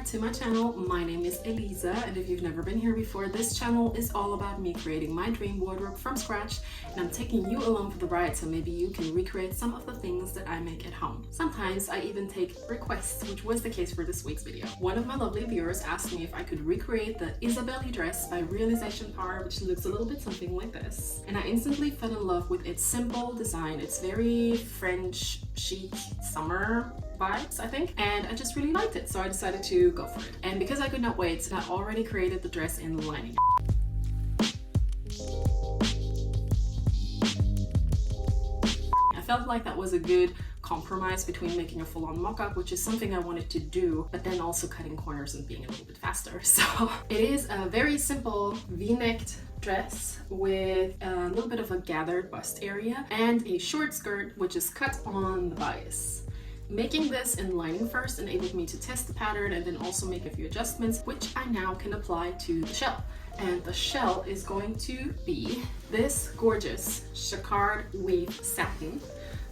to my channel. My name is Elisa, and if you've never been here before, this channel is all about me creating my dream wardrobe from scratch, and I'm taking you along for the ride so maybe you can recreate some of the things that I make at home. Sometimes I even take requests, which was the case for this week's video. One of my lovely viewers asked me if I could recreate the Isabelli dress by Réalisation Par, which looks a little bit something like this. And I instantly fell in love with its simple design. It's very French chic summer vibes, I think, and I just really liked it, so I decided to go for it. And because I could not wait, I already created the dress in lining. I felt like that was a good compromise between making a full-on mock-up, which is something I wanted to do, but then also cutting corners and being a little bit faster. So it is a very simple V-necked dress with a little bit of a gathered bust area and a short skirt which is cut on the bias. Making this in lining first enabled me to test the pattern and then also make a few adjustments, which I now can apply to the shell. And the shell is going to be this gorgeous jacquard weave satin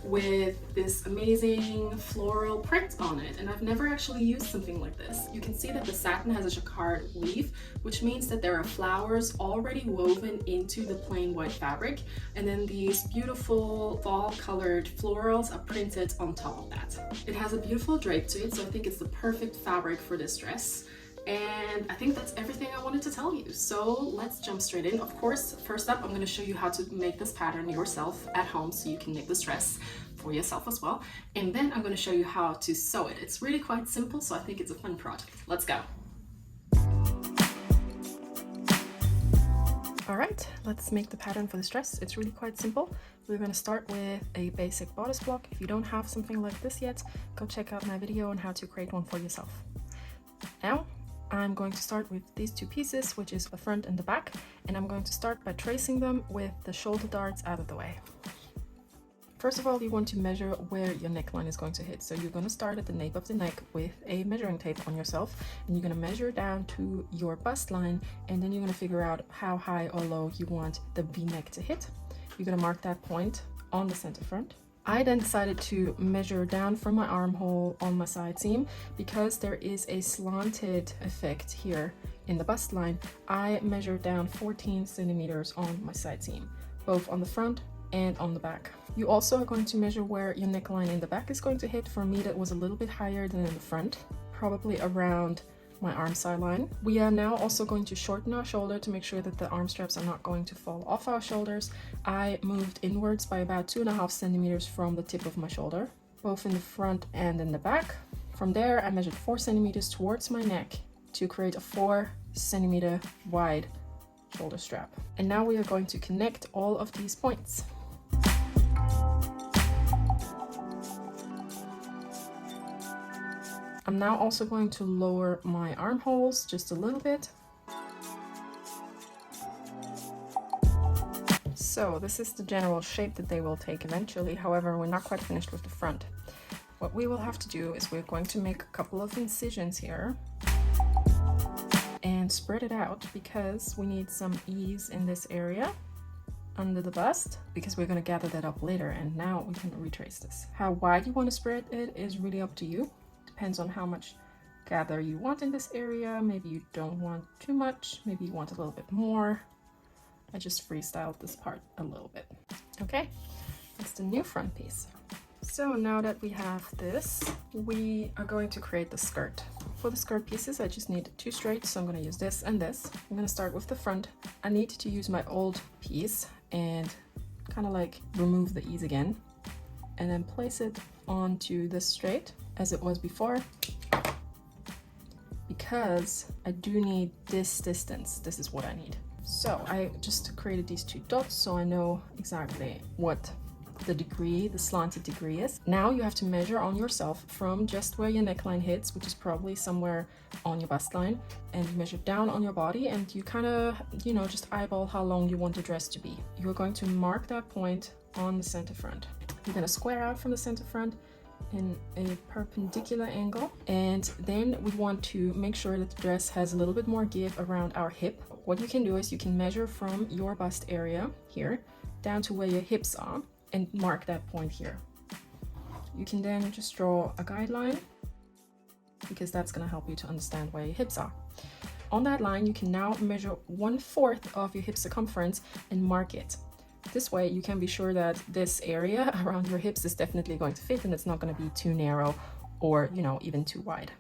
with this amazing floral print on it, and I've never actually used something like this. You can see that the satin has a jacquard weave, which means that there are flowers already woven into the plain white fabric, and then these beautiful fall colored florals are printed on top of that. It has a beautiful drape to it, so I think it's the perfect fabric for this dress. And I think that's everything I wanted to tell you. So let's jump straight in. Of course, first up, I'm going to show you how to make this pattern yourself at home so you can make this dress for yourself as well. And then I'm going to show you how to sew it. It's really quite simple, so I think it's a fun project. Let's go. All right, let's make the pattern for this dress. It's really quite simple. We're going to start with a basic bodice block. If you don't have something like this yet, go check out my video on how to create one for yourself. Now, I'm going to start with these two pieces, which is the front and the back, and I'm going to start by tracing them with the shoulder darts out of the way. First of all, you want to measure where your neckline is going to hit. So you're going to start at the nape of the neck with a measuring tape on yourself, and you're going to measure down to your bust line, and then you're going to figure out how high or low you want the V-neck to hit. You're going to mark that point on the center front. I then decided to measure down from my armhole on my side seam because there is a slanted effect here in the bust line. I measured down 14 centimeters on my side seam, both on the front and on the back. You also are going to measure where your neckline in the back is going to hit. For me, that was a little bit higher than in the front, probably around my arm side line. We are now also going to shorten our shoulder to make sure that the arm straps are not going to fall off our shoulders. I moved inwards by about 2.5 centimeters from the tip of my shoulder, both in the front and in the back. From there, I measured 4 centimeters towards my neck to create a 4 centimeter wide shoulder strap. And now we are going to connect all of these points. I'm now also going to lower my armholes just a little bit. So this is the general shape that they will take eventually. However, we're not quite finished with the front. What we will have to do is we're going to make a couple of incisions here and spread it out because we need some ease in this area under the bust, because we're going to gather that up later, and now we can retrace this. How wide you want to spread it is really up to you. Depends on how much gather you want in this area. Maybe you don't want too much, maybe you want a little bit more. I just freestyled this part a little bit. Okay, that's the new front piece. So now that we have this, we are going to create the skirt. For the skirt pieces, I just need 2 straights, so I'm going to use this and this. I'm going to start with the front. I need to use my old piece and kind of like remove the ease again, and then place it onto this straight as it was before, because I do need this distance. This is what I need. So I just created these 2 dots so I know exactly what the degree, the slanted degree is. Now you have to measure on yourself from just where your neckline hits, which is probably somewhere on your bust line, and you measure down on your body, and you kind of, you know, just eyeball how long you want the dress to be. You're going to mark that point on the center front. You're going to square out from the center front in a perpendicular angle, and then we want to make sure that the dress has a little bit more give around our hip. What you can do is you can measure from your bust area here down to where your hips are and mark that point here. You can then just draw a guideline because that's going to help you to understand where your hips are. On that line, you can now measure 1/4 of your hip circumference and mark it. This way you can be sure that this area around your hips is definitely going to fit and it's not going to be too narrow or, you know, even too wide.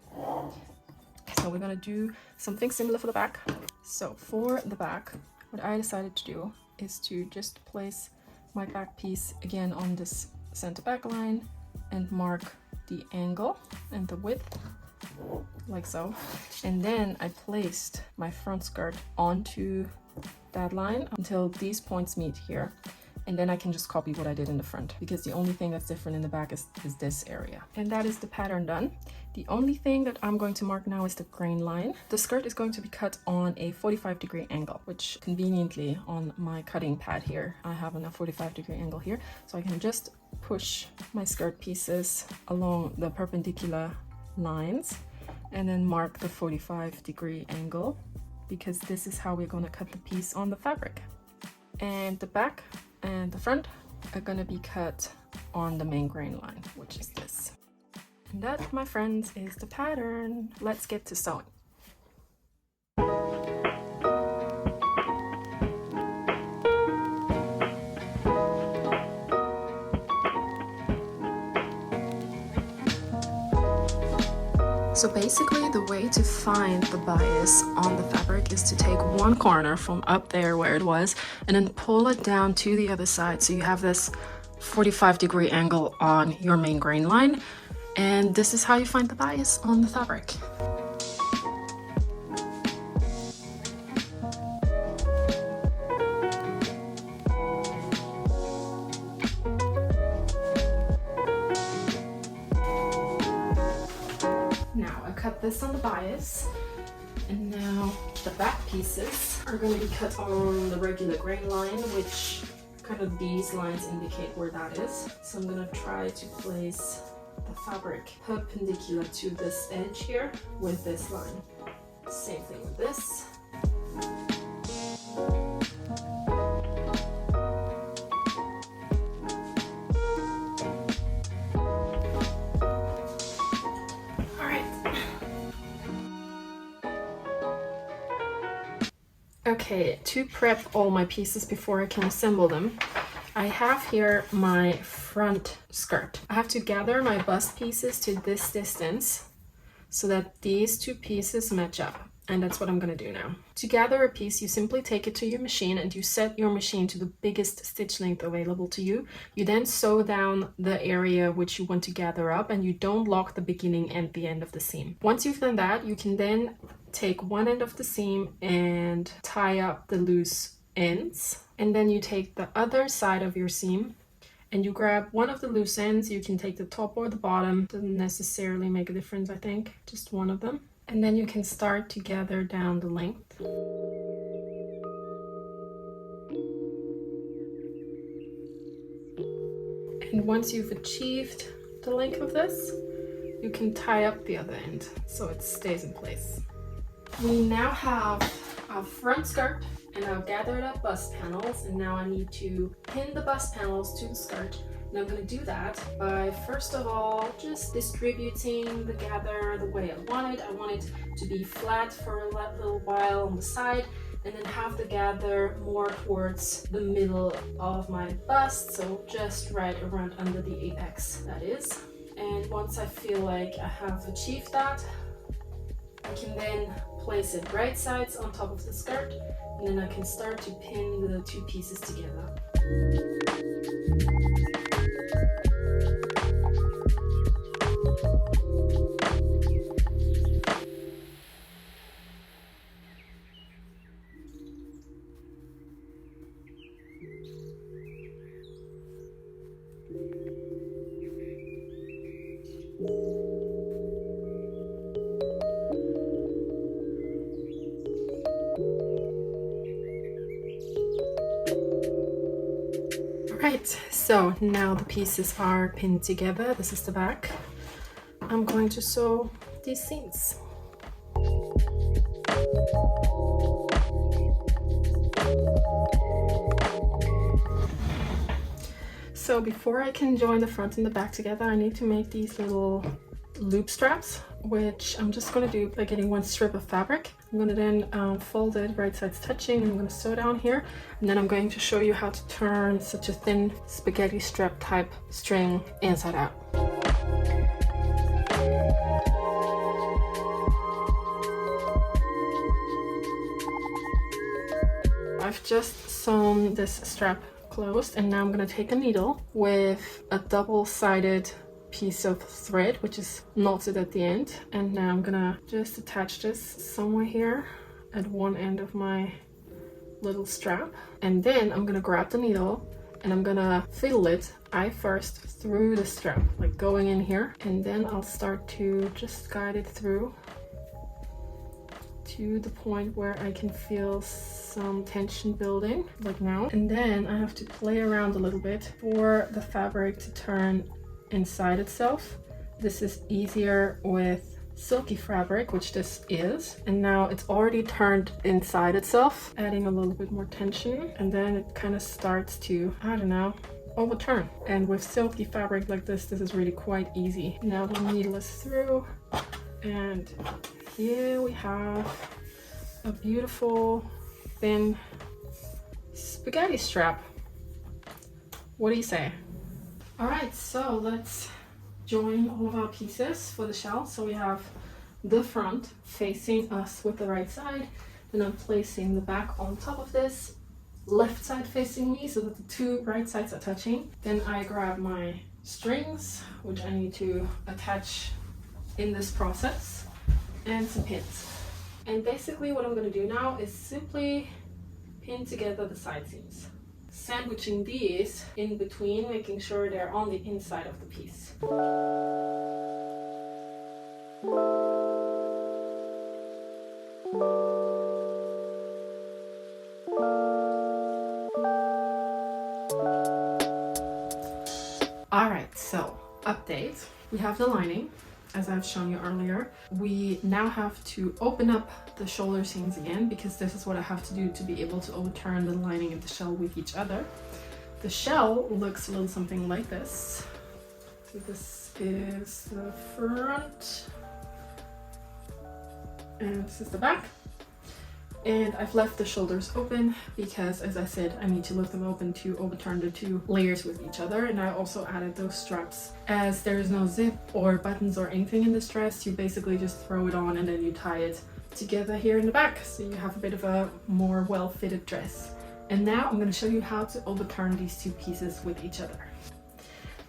So we're going to do something similar for the back. So for the back, what I decided to do is to just place my back piece again on this center back line and mark the angle and the width, like so. And then I placed my front skirt onto that line until these points meet here. And then I can just copy what I did in the front, because the only thing that's different in the back is this area. And that is the pattern done. The only thing that I'm going to mark now is the grain line. The skirt is going to be cut on a 45-degree angle, which conveniently on my cutting pad here, I have a 45-degree angle here. So I can just push my skirt pieces along the perpendicular lines and then mark the 45-degree angle, because this is how we're going to cut the piece on the fabric. And the back and the front are going to be cut on the main grain line, which is this. And that, my friends, is the pattern. Let's get to sewing. So basically the way to find the bias on the fabric is to take one corner from up there where it was and then pull it down to the other side, so you have this 45-degree angle on your main grain line, and this is how you find the bias on the fabric. Now I cut this on the bias, and now the back pieces are going to be cut on the regular grain line, which kind of these lines indicate where that is. So I'm going to try to place the fabric perpendicular to this edge here with this line. Same thing with this. Okay, to prep all my pieces before I can assemble them, I have here my front skirt. I have to gather my bust pieces to this distance so that these two pieces match up. And that's what I'm going to do now. To gather a piece, you simply take it to your machine and you set your machine to the biggest stitch length available to you. You then sew down the area which you want to gather up, and you don't lock the beginning and the end of the seam. Once you've done that, you can then take one end of the seam and tie up the loose ends. And then you take the other side of your seam and you grab one of the loose ends. You can take the top or the bottom. Doesn't necessarily make a difference, I think. Just one of them. And then you can start to gather down the length. And once you've achieved the length of this, you can tie up the other end so it stays in place. We now have our front skirt and I've gathered up bust panels, and now I need to pin the bust panels to the skirt. And I'm going to do that by, first of all, just distributing the gather the way I want it. I want it to be flat for a little while on the side, and then have the gather more towards the middle of my bust, so just right around under the apex, that is. And once I feel like I have achieved that, I can then place it right sides on top of the skirt, and then I can start to pin the two pieces together. Right, so now the pieces are pinned together. This is the back. I'm going to sew these seams. So before I can join the front and the back together, I need to make these little loop straps, which I'm just going to do by getting one strip of fabric. I'm going to then fold it right sides touching, and I'm going to sew down here, and then I'm going to show you how to turn such a thin spaghetti strap type string inside out. I've just sewn this strap closed, and now I'm going to take a needle with a double-sided piece of thread which is knotted at the end, and now I'm gonna just attach this somewhere here at one end of my little strap, and then I'm gonna grab the needle and I'm gonna fiddle it eye first through the strap, like going in here, and then I'll start to just guide it through to the point where I can feel some tension building, like now. And then I have to play around a little bit for the fabric to turn inside itself. This is easier with silky fabric, which this is, and now it's already turned inside itself, adding a little bit more tension, and then it kind of starts to, I don't know, overturn. And with silky fabric like this is really quite easy. Now the needle is through, and here we have a beautiful thin spaghetti strap. What do you say? All right, so let's join all of our pieces for the shell. So we have the front facing us with the right side, and I'm placing the back on top of this, left side facing me so that the two right sides are touching. Then I grab my strings, which I need to attach in this process, and some pins. And basically what I'm going to do now is simply pin together the side seams, sandwiching these in between, making sure they're on the inside of the piece. Alright, so update. We have the lining, as I've shown you earlier. We now have to open up the shoulder seams again, because this is what I have to do to be able to overturn the lining and the shell with each other. The shell looks a little something like this. So this is the front, and this is the back. And I've left the shoulders open because, as I said, I need to leave them open to overturn the two layers with each other. And I also added those straps. As there is no zip or buttons or anything in this dress, you basically just throw it on and then you tie it together here in the back, so you have a bit of a more well-fitted dress. And now I'm going to show you how to overturn these two pieces with each other.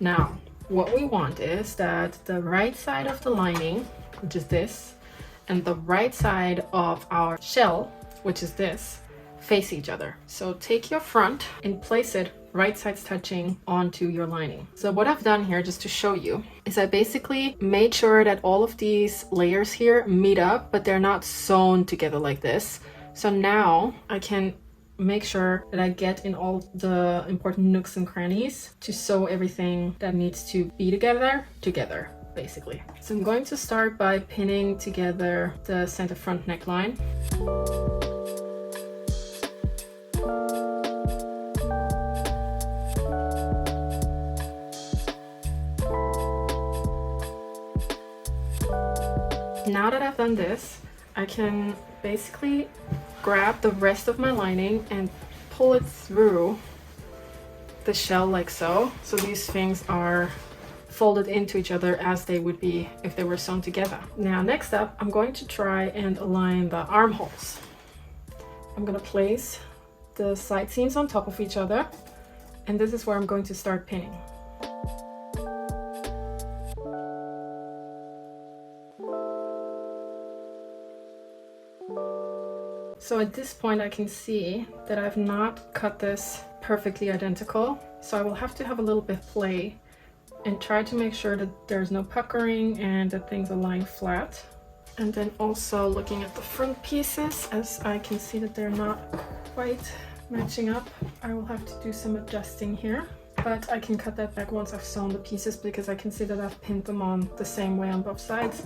Now, what we want is that the right side of the lining, which is this, and the right side of our shell, which is this, face each other. So take your front and place it right sides touching onto your lining. So what I've done here, just to show you, is I basically made sure that all of these layers here meet up, but they're not sewn together like this. So now I can make sure that I get in all the important nooks and crannies to sew everything that needs to be together, basically. So I'm going to start by pinning together the center front neckline. Now that I've done this, I can basically grab the rest of my lining and pull it through the shell like so. So these things are folded into each other as they would be if they were sewn together. Now next up, I'm going to try and align the armholes. I'm going to place the side seams on top of each other, and this is where I'm going to start pinning. So at this point I can see that I've not cut this perfectly identical, so I will have to have a little bit of play and try to make sure that there's no puckering and that things align flat. And then also looking at the front pieces, as I can see that they're not quite matching up, I will have to do some adjusting here. But I can cut that back once I've sewn the pieces, because I can see that I've pinned them on the same way on both sides.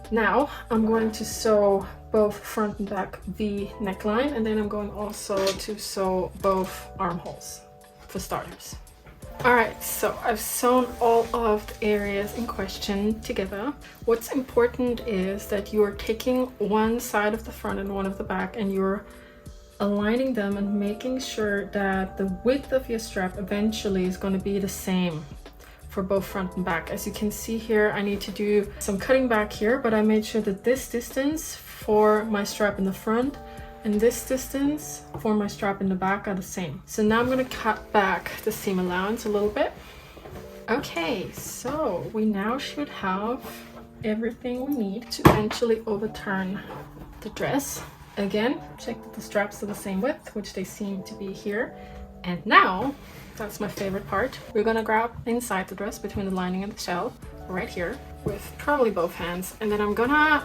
Now I'm going to sew both front and back V neckline, and then I'm going also to sew both armholes for starters. Alright, so I've sewn all of the areas in question together. What's important is that you are taking one side of the front and one of the back, and you're aligning them and making sure that the width of your strap eventually is going to be the same for both front and back. As you can see here, I need to do some cutting back here, but I made sure that this distance for my strap in the front and this distance for my strap in the back are the same. So now I'm going to cut back the seam allowance a little bit. Okay, so we now should have everything we need to eventually overturn the dress. Again, check that the straps are the same width, which they seem to be here. And now, that's my favorite part, we're gonna grab inside the dress between the lining and the shell, right here, with probably both hands. And then I'm gonna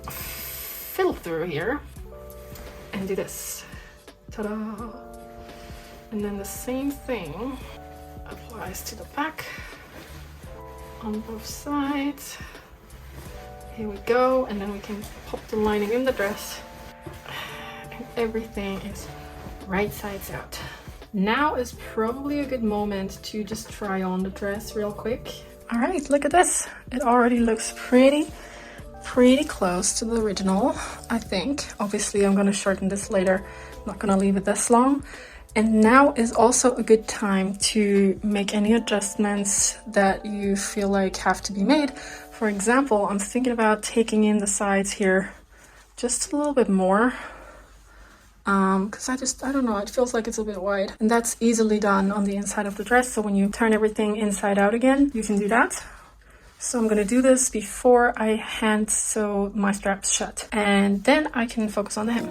fill through here and do this. Ta-da! And then the same thing applies to the back on both sides. Here we go, and then we can pop the lining in the dress. Everything is right sides out. Now is probably a good moment to just try on the dress real quick. All right, look at this. It already looks pretty close to the original, I think. Obviously, I'm going to shorten this later. I'm not going to leave it this long. And now is also a good time to make any adjustments that you feel like have to be made. For example, I'm thinking about taking in the sides here just a little bit more. Because I don't know, it feels like it's a bit wide, and that's easily done on the inside of the dress. So when you turn everything inside out again, you can do that. So I'm gonna do this before I hand sew my straps shut, and then I can focus on the hem.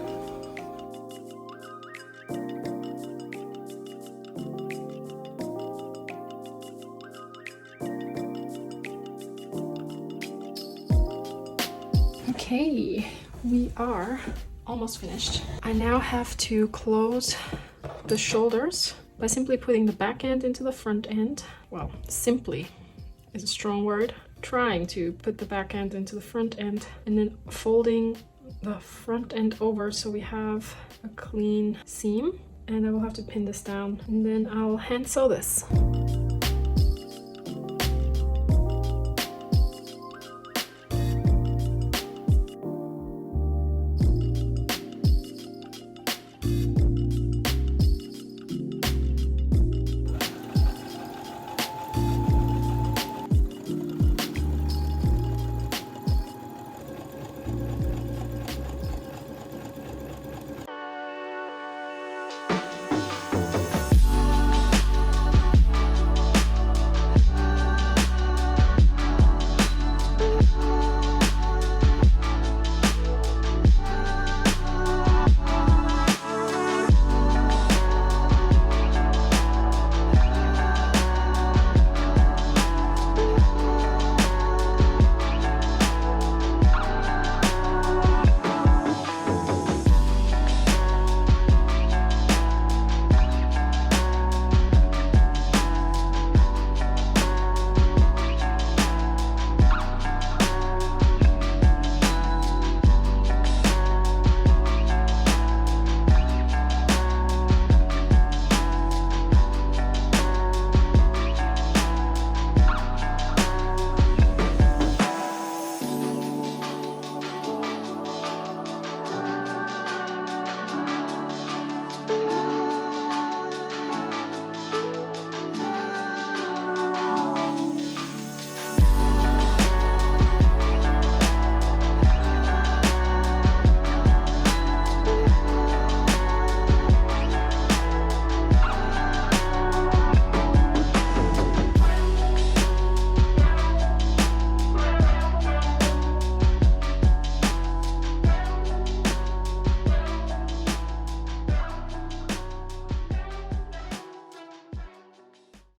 Okay, we are almost finished. I now have to close the shoulders by simply putting the back end into the front end. Well, simply is a strong word. Trying to put the back end into the front end and then folding the front end over so we have a clean seam. And I will have to pin this down and then I'll hand sew this.